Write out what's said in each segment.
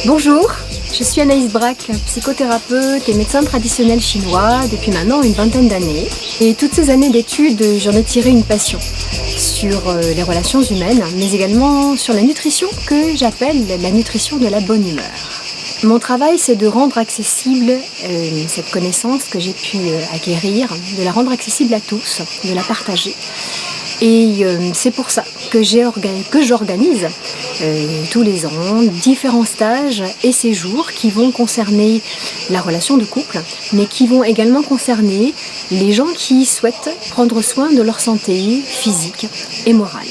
Bonjour, je suis Anaïs Braque, psychothérapeute et médecin traditionnel chinois depuis maintenant une vingtaine d'années. Et toutes ces années d'études, j'en ai tiré une passion sur les relations humaines, mais également sur la nutrition que j'appelle la nutrition de la bonne humeur. Mon travail, c'est de rendre accessible cette connaissance que j'ai pu acquérir, de la rendre accessible à tous, de la partager. Et c'est pour ça que j'organise tous les ans différents stages et séjours qui vont concerner la relation de couple, mais qui vont également concerner les gens qui souhaitent prendre soin de leur santé physique et morale.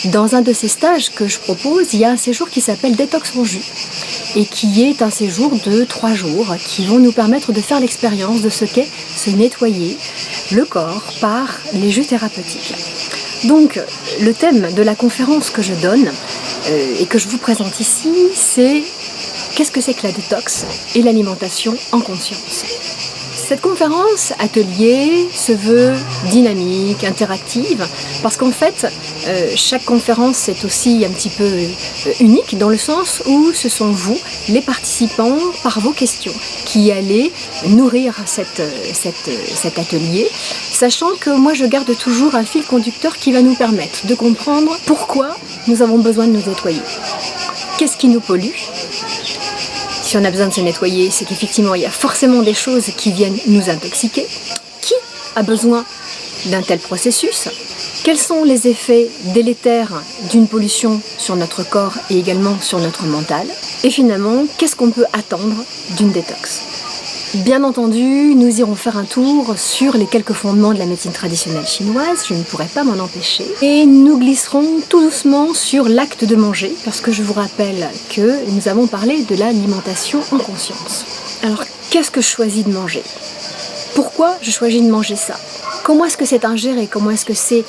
Dans un de ces stages que je propose, il y a un séjour qui s'appelle Détox en jus et qui est un séjour de 3 jours qui vont nous permettre de faire l'expérience de ce qu'est se nettoyer le corps par les jus thérapeutiques. Donc, le thème de la conférence que je donne et que je vous présente ici, c'est qu'est-ce que c'est que la détox et l'alimentation en conscience. Cette conférence atelier se veut dynamique, interactive, parce qu'en fait, chaque conférence est aussi un petit peu unique dans le sens où ce sont vous, les participants, par vos questions, qui allez nourrir cet atelier, sachant que moi je garde toujours un fil conducteur qui va nous permettre de comprendre pourquoi nous avons besoin de nous nettoyer. Qu'est-ce qui nous pollue ? Si on a besoin de se nettoyer, c'est qu'effectivement il y a forcément des choses qui viennent nous intoxiquer. Qui a besoin d'un tel processus ? Quels sont les effets délétères d'une pollution sur notre corps et également sur notre mental ? Et finalement, qu'est-ce qu'on peut attendre d'une détox ? Bien entendu, nous irons faire un tour sur les quelques fondements de la médecine traditionnelle chinoise, je ne pourrais pas m'en empêcher. Et nous glisserons tout doucement sur l'acte de manger, parce que je vous rappelle que nous avons parlé de l'alimentation en conscience. Alors, qu'est-ce que je choisis de manger ? Pourquoi je choisis de manger ça ? Comment est-ce que c'est ingéré ? Comment est-ce que c'est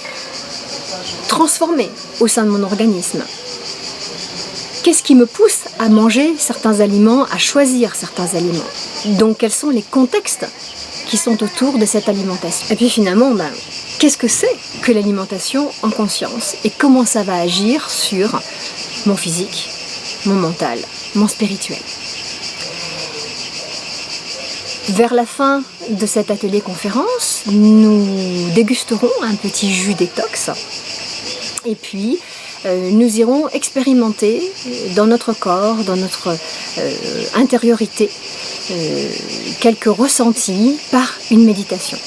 transformé au sein de mon organisme ? Qu'est-ce qui me pousse à manger certains aliments, à choisir certains aliments ? Donc quels sont les contextes qui sont autour de cette alimentation ? Et puis finalement, qu'est-ce que c'est que l'alimentation en conscience ? Et comment ça va agir sur mon physique, mon mental, mon spirituel ? Vers la fin de cet atelier conférence, nous dégusterons un petit jus détox. Et puis, nous irons expérimenter dans notre corps, dans notre intériorité, quelques ressentis par une méditation.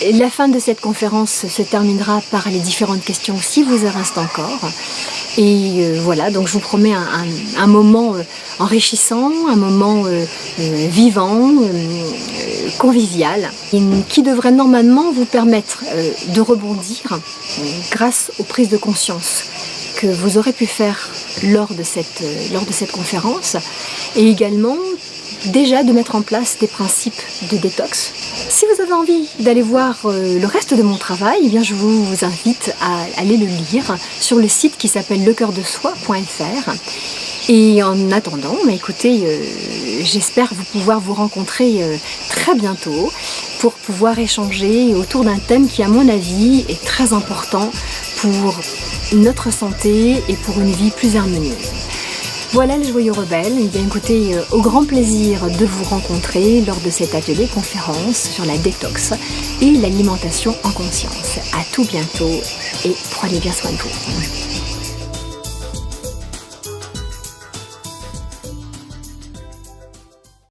Et la fin de cette conférence se terminera par les différentes questions si vous en reste encore. Et voilà, donc je vous promets un moment enrichissant, un moment vivant, convivial, et qui devrait normalement vous permettre de rebondir grâce aux prises de conscience que vous aurez pu faire lors de cette conférence, et également déjà de mettre en place des principes de détox. Si vous avez envie d'aller voir le reste de mon travail, eh bien je vous invite à aller le lire sur le site qui s'appelle lecoeurdesoi.fr. Et en attendant, écoutez, j'espère pouvoir vous rencontrer très bientôt pour pouvoir échanger autour d'un thème qui, à mon avis, est très important pour notre santé et pour une vie plus harmonieuse. Voilà les joyeux rebelles, et bien écoutez, au grand plaisir de vous rencontrer lors de cet atelier conférence sur la détox et l'alimentation en conscience. À tout bientôt et prenez bien soin de vous.